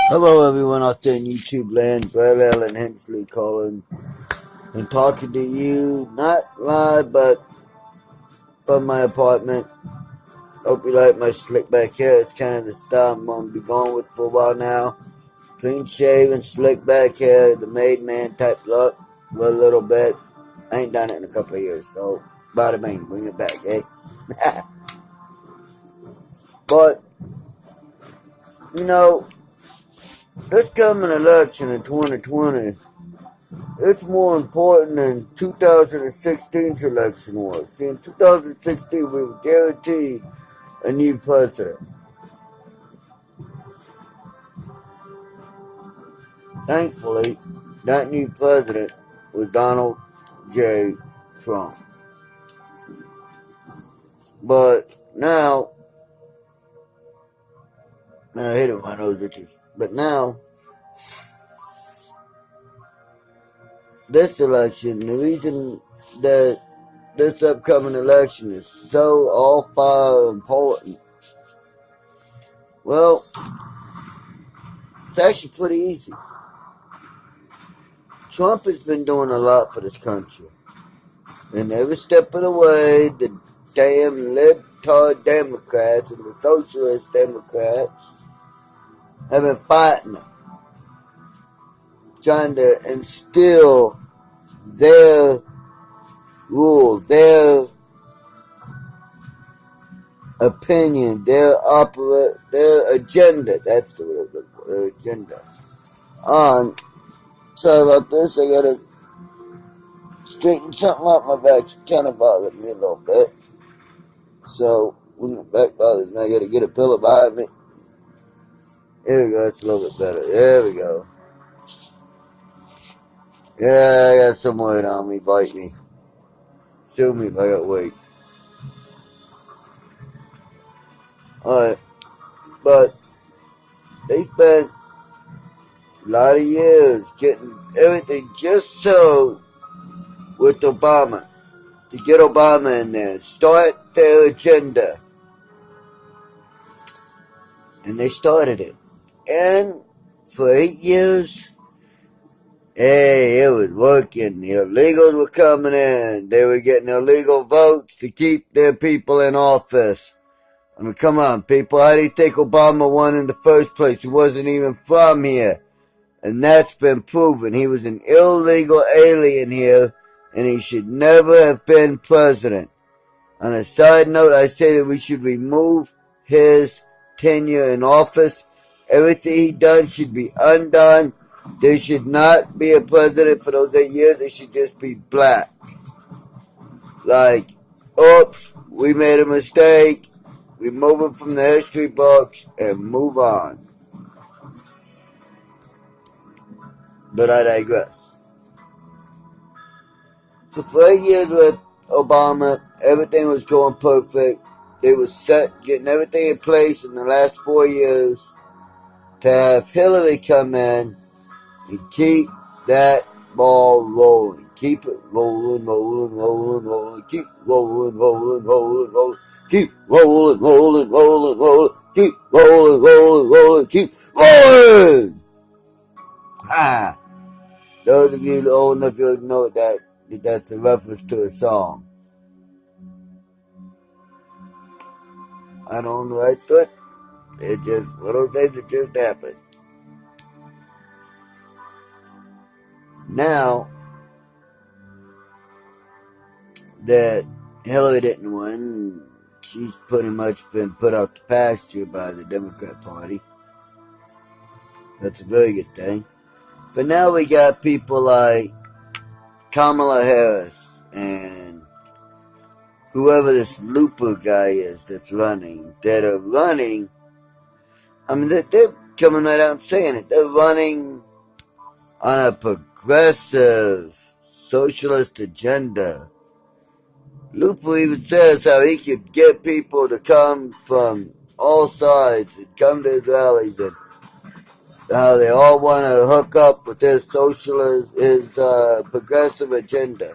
Hello everyone out there in YouTube land, Brad Allen Hensley calling and talking to you, not live but from my apartment. Hope you like my slick back hair. It's kind of the style I'm going to be going with for a while now. Clean shaven, slick back hair, the made man type look, with a little bit. I ain't done it in a couple of years, so bada bing, bring it back, eh? But, you know, this coming election in 2020, it's more important than 2016's election was. See, in 2016, we were guaranteed a new president. Thankfully, that new president was Donald J. Trump. But now, I hate it when my nose itches. But now, this election, the reason that this upcoming election is so all-fire important, well, it's actually pretty easy. Trump has been doing a lot for this country. And every step of the way, the damn libtard Democrats and the socialist Democrats have been fighting him, trying to instill their rules, their opinion, their agenda. That's the word, their agenda. Sorry about this. I gotta straighten something out my back. It's kind of bothered me a little bit. So when my back bothers me, I gotta get a pillow behind me. There we go. It's a little bit better. There we go. Yeah, I got some weight on me. Bite me. Sue me if I got weight. Alright. But they spent a lot of years getting everything just so with Obama. To get Obama in there. Start their agenda. And they started it. And for 8 years, hey, it was working. The illegals were coming in. They were getting illegal votes to keep their people in office. I mean, come on, people. How do you think Obama won in the first place? He wasn't even from here. And that's been proven. He was an illegal alien here, and he should never have been president. On a side note, I say that we should remove his tenure in office. Everything he done should be undone. There should not be a president for those 8 years. They should just be black. Like, oops, we made a mistake. Remove it from the history books and move on. But I digress. So for 8 years with Obama, everything was going perfect. They were set, getting everything in place in the last 4 years to have Hillary come in and keep that ball rolling. Keep it rolling, rolling, rolling, rolling. Keep rolling, rolling, rolling, rolling. Keep rolling, rolling, rolling, rolling. Keep rolling, rolling, rolling. Keep rolling. Ah, those of you old enough, you'll know that's a reference to a song. I don't know. I thought it just one of those things that just happened. Now that Hillary didn't win, she's pretty much been put out to pasture by the Democrat Party. That's a very good thing. But now we got people like Kamala Harris and whoever this Looper guy is that's running, that are running. I mean, they're coming right out and saying it. They're running on a progressive socialist agenda. Looper even says how he could get people to come from all sides and come to his rallies, and how they all want to hook up with his socialist, his progressive agenda.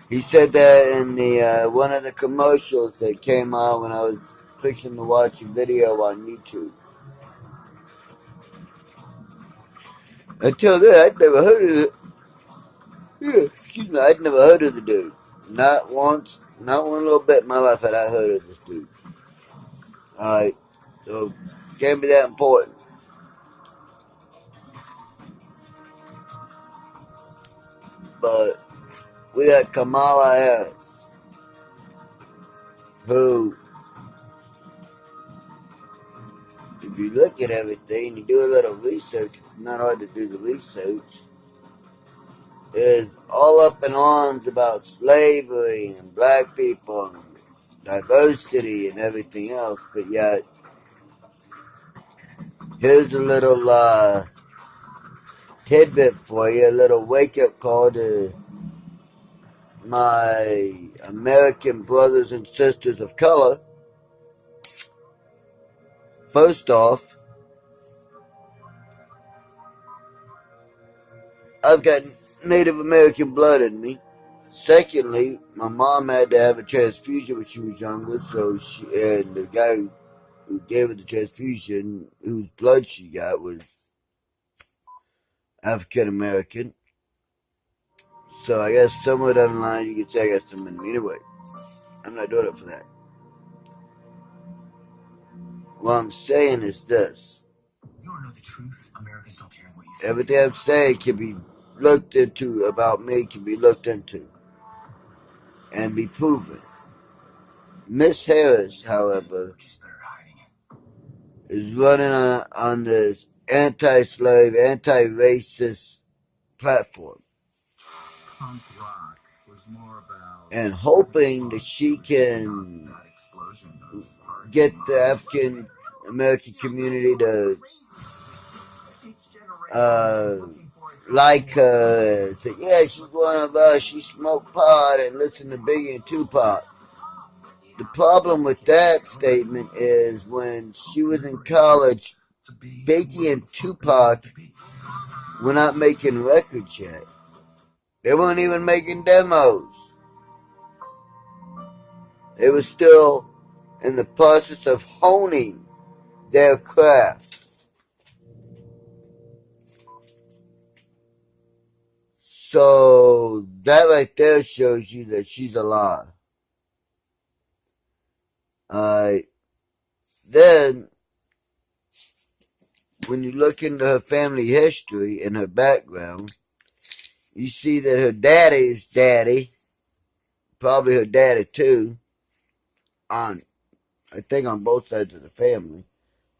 He said that in the one of the commercials that came out when I was fixing to watch a video on YouTube. Until then, I'd never heard of it. Yeah, excuse me, I'd never heard of the dude. Not once, not one little bit in my life had I heard of this dude. Alright, so can't be that important. But we got Kamala Harris, who, if you look at everything, you do a little research, it's not hard to do the research, is all up in arms about slavery and black people and diversity and everything else, but yet, here's a little tidbit for you, a little wake-up call to my American brothers and sisters of color. First off, I've got Native American blood in me. Secondly, my mom had to have a transfusion when she was younger, and the guy who gave her the transfusion, whose blood she got, was African American. So I guess somewhere down the line you could say I got some in me. Anyway, I'm not doing it for that. What I'm saying is this. You want to know the truth? Americans don't care what you say. Everything I'm saying can be looked into about me, can be looked into and be proven. Miss Harris, however, is running on this anti-slave, anti-racist platform and hoping that she can get the African American community to like her, say, yeah, she's one of us, she smoked pot and listened to Biggie and Tupac. The problem with that statement is when she was in college, Biggie and Tupac were not making records yet. They weren't even making demos. They were still in the process of honing their craft. So that right there shows you that she's a lie. Then, when you look into her family history and her background, you see that her daddy's daddy, probably her daddy too, I think on both sides of the family,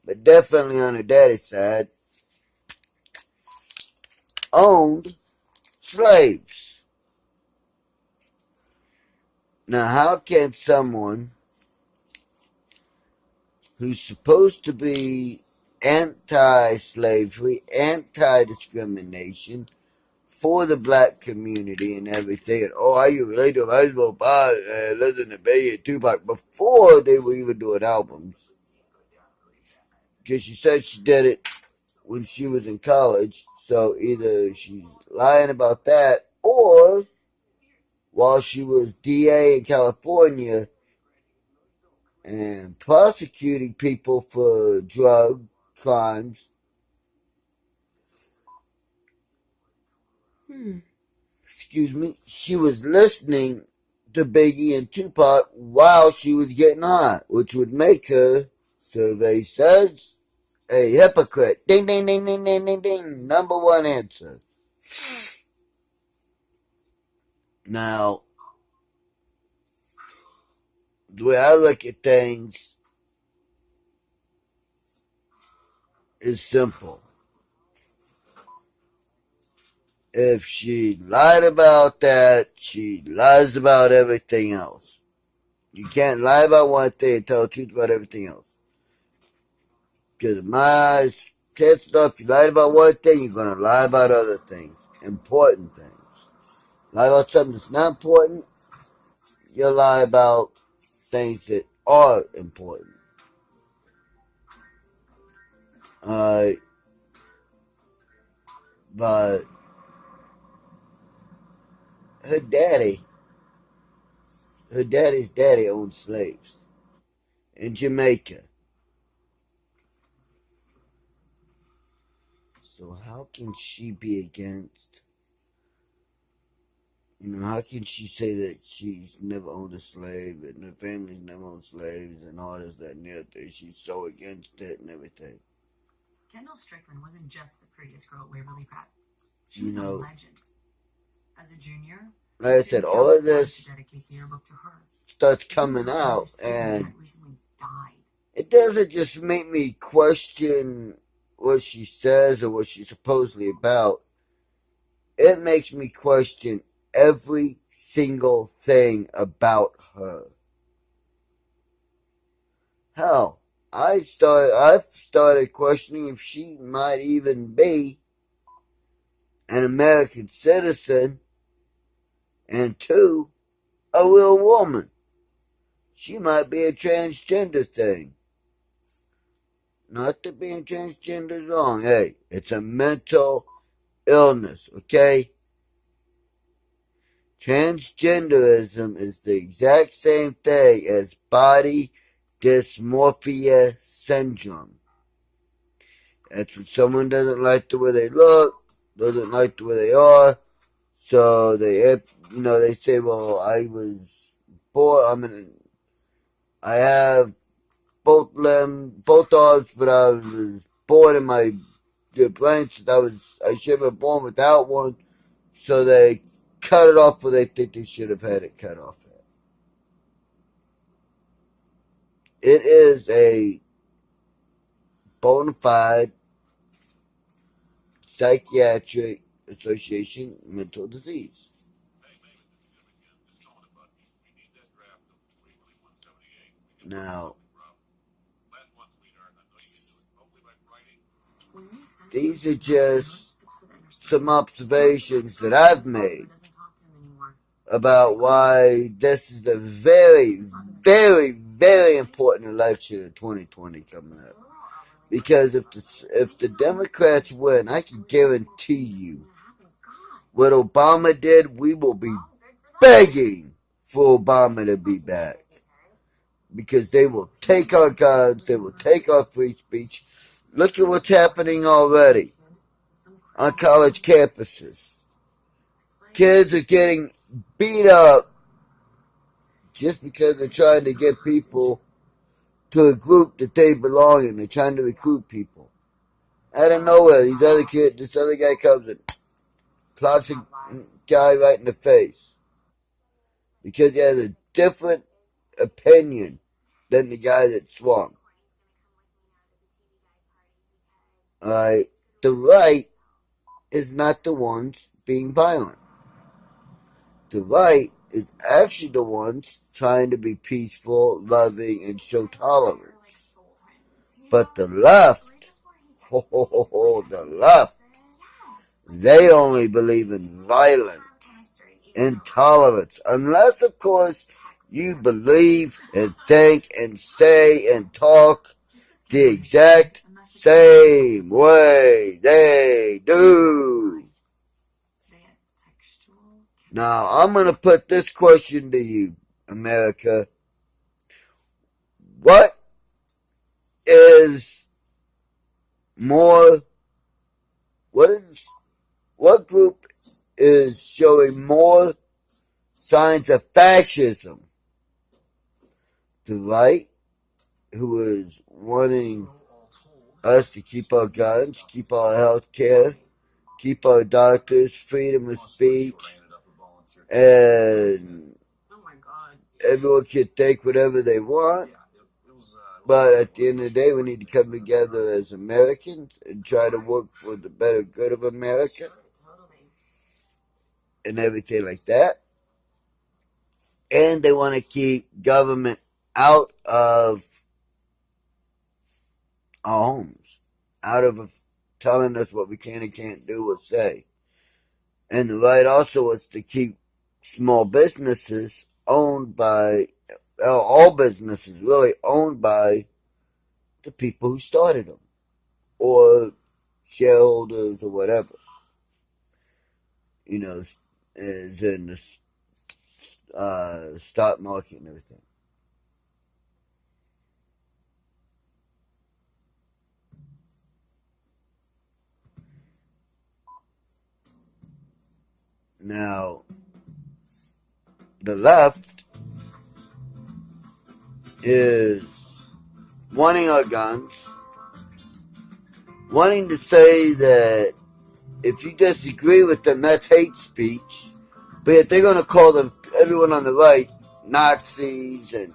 but definitely on her daddy's side, owned slaves. Now, how can someone who's supposed to be anti-slavery, anti-discrimination, for the black community and everything, and are you related to Baseball Pie, listen to Biggie and Tupac, before they were even doing albums, because she said she did it when she was in college, so either she's lying about that, or while she was DA in California and prosecuting people for drug crimes, excuse me, she was listening to Biggie and Tupac while she was getting high, which would make her, survey says, a hypocrite. Ding, ding, ding, ding, ding, ding, ding. Number one answer. Now, the way I look at things is simple. If she lied about that, she lies about everything else. You can't lie about one thing and tell the truth about everything else. Because my chances are, if you lied about one thing, you're going to lie about other things. Important things. Lie about something that's not important, you'll lie about things that are important. But her daddy's daddy owned slaves in Jamaica. So how can she be against, how can she say that she's never owned a slave and her family's never owned slaves and all this, that, and the other? She's so against it and everything. Kendall Strickland wasn't just the prettiest girl at Waverly Pratt. She was a legend. As a junior, like I said, all of this starts coming out, and it doesn't just make me question what she says or what she's supposedly about. It makes me question every single thing about her. Hell, I've started questioning if she might even be an American citizen, and two, a real woman. She might be a transgender thing. Not that being transgender is wrong. Hey, it's a mental illness, okay? Transgenderism is the exact same thing as body dysmorphia syndrome. That's when someone doesn't like the way they look, doesn't like the way they are, so they say, well, I was born, I have both arms, but I was born in my brain since I should have been born without one, so they cut it off where they think they should have had it cut off at. It is a bona fide psychiatric association mental disease. Now, these are just some observations that I've made about why this is a very, very, very important election in 2020 coming up. Because if the Democrats win, I can guarantee you what Obama did, we will be begging for Obama to be back. Because they will take our guns, they will take our free speech. Look at what's happening already on college campuses. Kids are getting beat up just because they're trying to get people to a group that they belong in. They're trying to recruit people. Out of nowhere, this other guy comes and clocks a guy right in the face. Because he has a different opinion than the guy that swung. Alright? The right is not the ones being violent. The right is actually the ones trying to be peaceful, loving, and show tolerance. But the left, the left, they only believe in violence, intolerance. Unless, of course, you believe and think and say and talk the exact same way they do. Now, I'm going to put this question to you, America. What group is showing more signs of fascism? The right, who is wanting us to keep our guns, keep our health care, keep our doctors, freedom of speech, and everyone can think whatever they want. But at the end of the day, we need to come together as Americans and try to work for the better good of America and everything like that. And they want to keep government out of our homes, out of telling us what we can and can't do or say. And the right also wants to keep small businesses owned by, all businesses really owned by the people who started them, or shareholders or whatever. As in the stock market and everything. Now, the left is wanting our guns, wanting to say that if you disagree with them, that's hate speech, but yet they're going to call everyone on the right Nazis and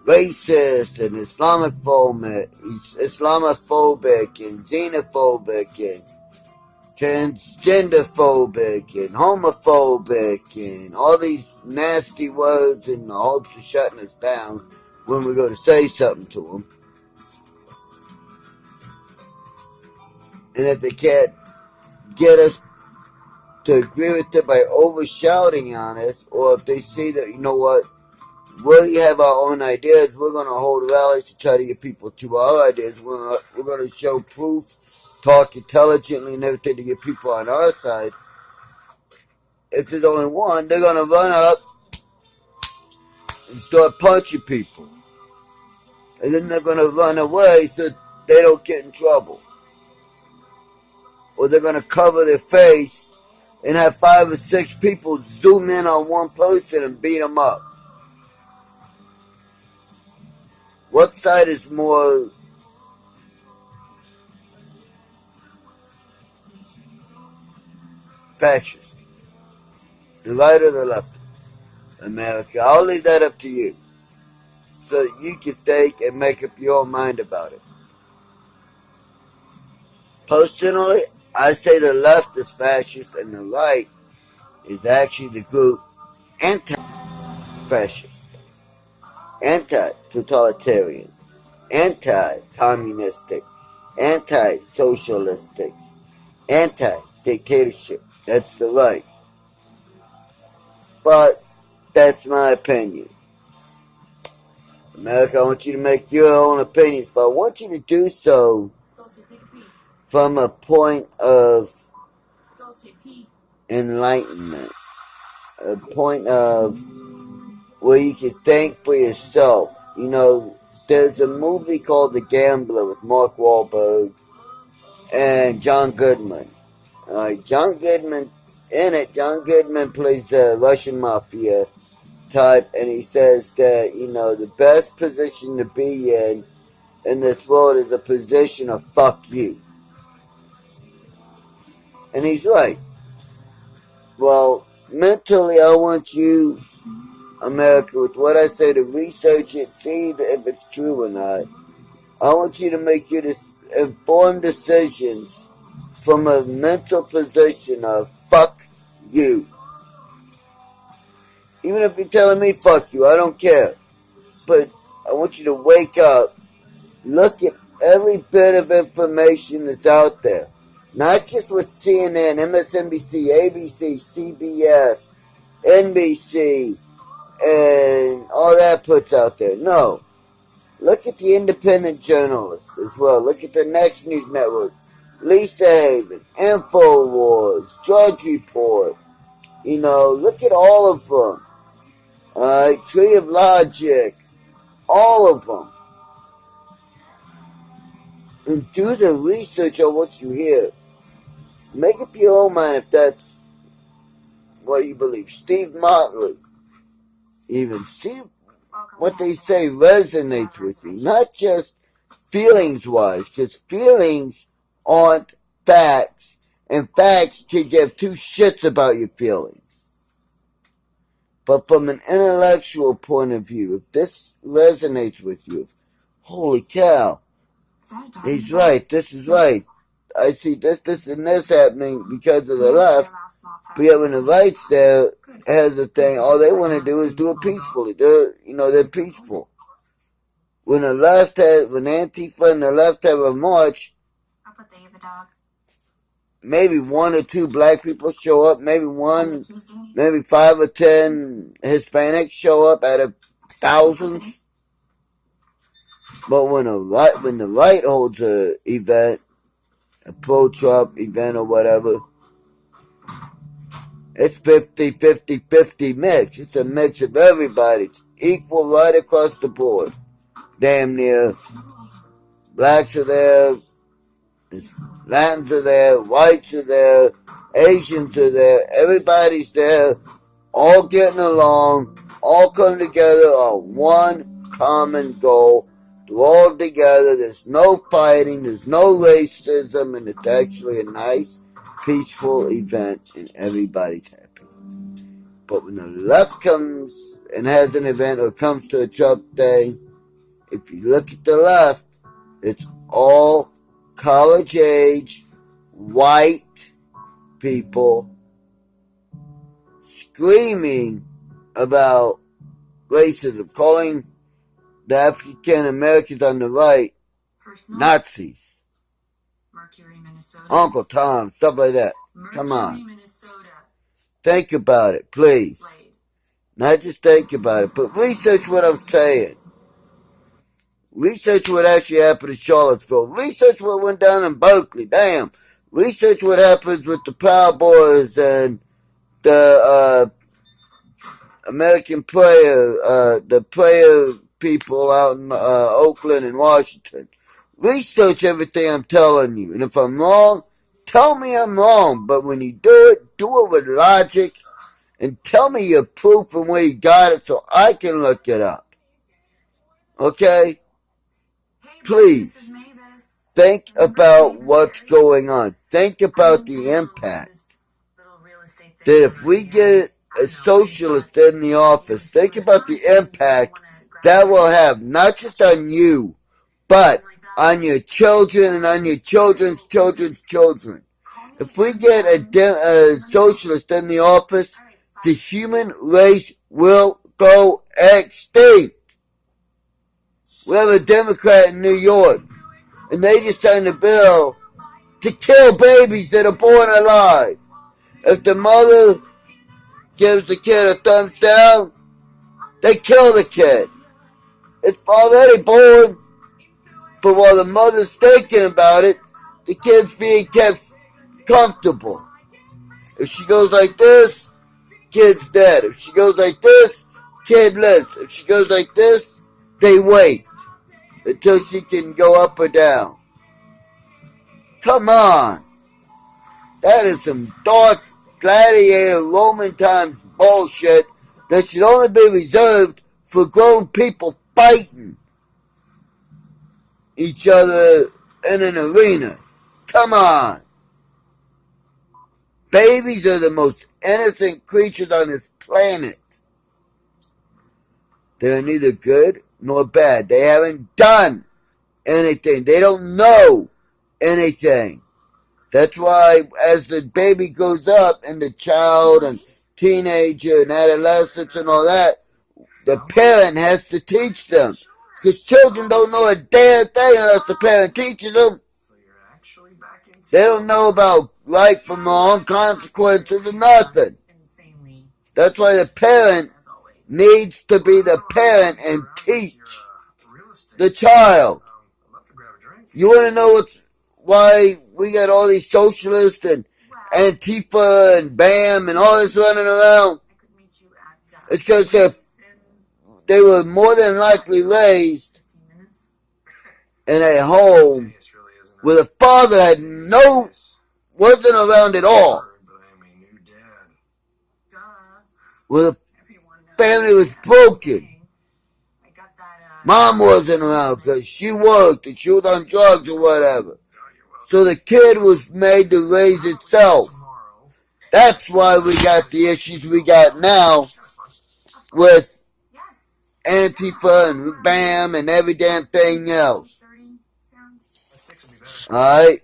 racist and Islamophobic and xenophobic and transgenderphobic and homophobic and all these nasty words in the hopes of shutting us down when we go to say something to them. And if they can't get us to agree with it by over-shouting on us, or if they see that, you know what, we have our own ideas, we're going to hold rallies to try to get people to our ideas. We're going to show proof, talk intelligently and everything to get people on our side. If there's only one, they're going to run up and start punching people. And then they're going to run away so they don't get in trouble. Or they're going to cover their face and have 5 or 6 people zoom in on one person and beat them up. What side is more fascist? The right or the left? America. I'll leave that up to you, so that you can think and make up your own mind about it. Personally, I say the left is fascist and the right is actually the group anti-fascist, anti-totalitarian, anti-communistic, anti-socialistic, anti-dictatorship. That's the right. But that's my opinion. America, I want you to make your own opinions, but I want you to do so from a point of enlightenment, a point of where you can think for yourself. You know, there's a movie called The Gambler with Mark Wahlberg and John Goodman. John Goodman plays the Russian mafia type, and he says that, you know, the best position to be in this world is a position of fuck you. And he's right. Well, mentally, I want you, America, with what I say, to research it, see if it's true or not. I want you to make your informed decisions from a mental position of fuck you. Even if you're telling me fuck you, I don't care. But I want you to wake up, look at every bit of information that's out there. Not just what CNN, MSNBC, ABC, CBS, NBC, and all that puts out there. No. Look at the independent journalists as well. Look at the Next News Network, Lisa Haven, InfoWars, Drudge Report. You know, look at all of them. Tree of Logic. All of them. And do the research on what you hear. Make up your own mind if that's what you believe. Steve Motley. Even see what they say resonates with you. Not just feelings-wise, because feelings aren't facts. And facts can give 2 shits about your feelings. But from an intellectual point of view, if this resonates with you, holy cow, he's right, this is right. I see this, and this happening because of the left. But yet when the right's there, has a thing, all they want to do is do it peacefully. They're peaceful. When the left when Antifa and the left have a march, maybe 1 or 2 black people show up, maybe 5 or 10 Hispanics show up out of thousands. But when the right holds a event, a pro-Trump event or whatever, it's 50-50-50 mix. It's a mix of everybody. It's equal right across the board. Damn near. Blacks are there. Latins are there, whites are there, Asians are there, everybody's there, all getting along, all coming together on one common goal. They're all together, there's no fighting, there's no racism, and it's actually a nice, peaceful event, and everybody's happy. But when the left comes and has an event or comes to a Trump thing, if you look at the left, it's all college-age, white people screaming about racism, calling the African Americans on the right Nazis. Mercury, Minnesota. Uncle Tom, stuff like that. Mercury, Come on. Minnesota. Think about it, please. Slade. Not just think about it, but research what I'm saying. Research what actually happened in Charlottesville. Research what went down in Berkeley. Damn. Research what happens with the Proud Boys and the American Prayer, the prayer people out in Oakland and Washington. Research everything I'm telling you. And if I'm wrong, tell me I'm wrong. But when you do it with logic and tell me your proof and where you got it so I can look it up. Okay? Please, think about what's going on. Think about the impact. That if we get a socialist in the office, think about the impact that will have, not just on you, but on your children and on your children's children's children. If we get a socialist in the office, the human race will go extinct. We have a Democrat in New York, and they just signed a bill to kill babies that are born alive. If the mother gives the kid a thumbs down, they kill the kid. It's already born, but while the mother's thinking about it, the kid's being kept comfortable. If she goes like this, kid's dead. If she goes like this, kid lives. If she goes like this, they wait until she can go up or down. Come on. That is some dark gladiator Roman times bullshit that should only be reserved for grown people fighting each other in an arena. Come on. Babies are the most innocent creatures on this planet. They're neither good nor bad. They haven't done anything. They don't know anything. That's why as the baby grows up and the child and teenager and adolescents and all that, the parent has to teach them. Because children don't know a damn thing unless the parent teaches them. They don't know about right from wrong, consequences, or nothing. That's why the parent needs to be the parent and teach the child. You want to know why we got all these socialists and antifa and BAM and all this running around? It's because they were more than likely raised in a home where the father wasn't around at all. Where the family was broken. Mom wasn't around because she worked and she was on drugs or whatever. So the kid was made to raise itself. That's why we got the issues we got now with Antifa and BAM and every damn thing else. Alright?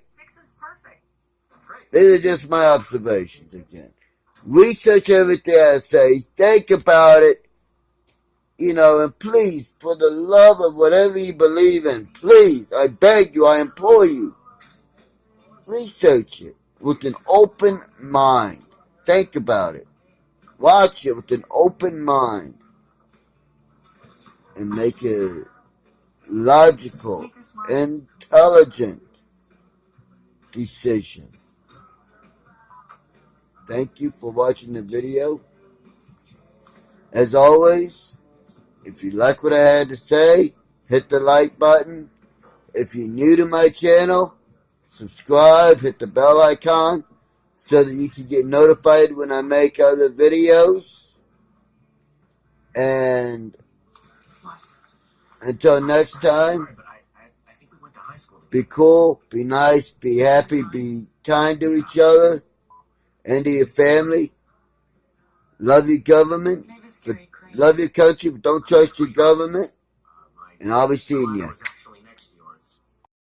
These are just my observations again. Research everything I say. Think about it. You know, and please, for the love of whatever you believe in, please, I beg you, I implore you, research it with an open mind. Think about it. Watch it with an open mind. And make a logical, intelligent decision. Thank you for watching the video. As always, if you like what I had to say, hit the like button. If you're new to my channel, subscribe, hit the bell icon so that you can get notified when I make other videos. And until next time, be cool, be nice, be happy, be kind to each other and to your family. Love your government, but love your country, but don't trust your government. And I'll be seeing you.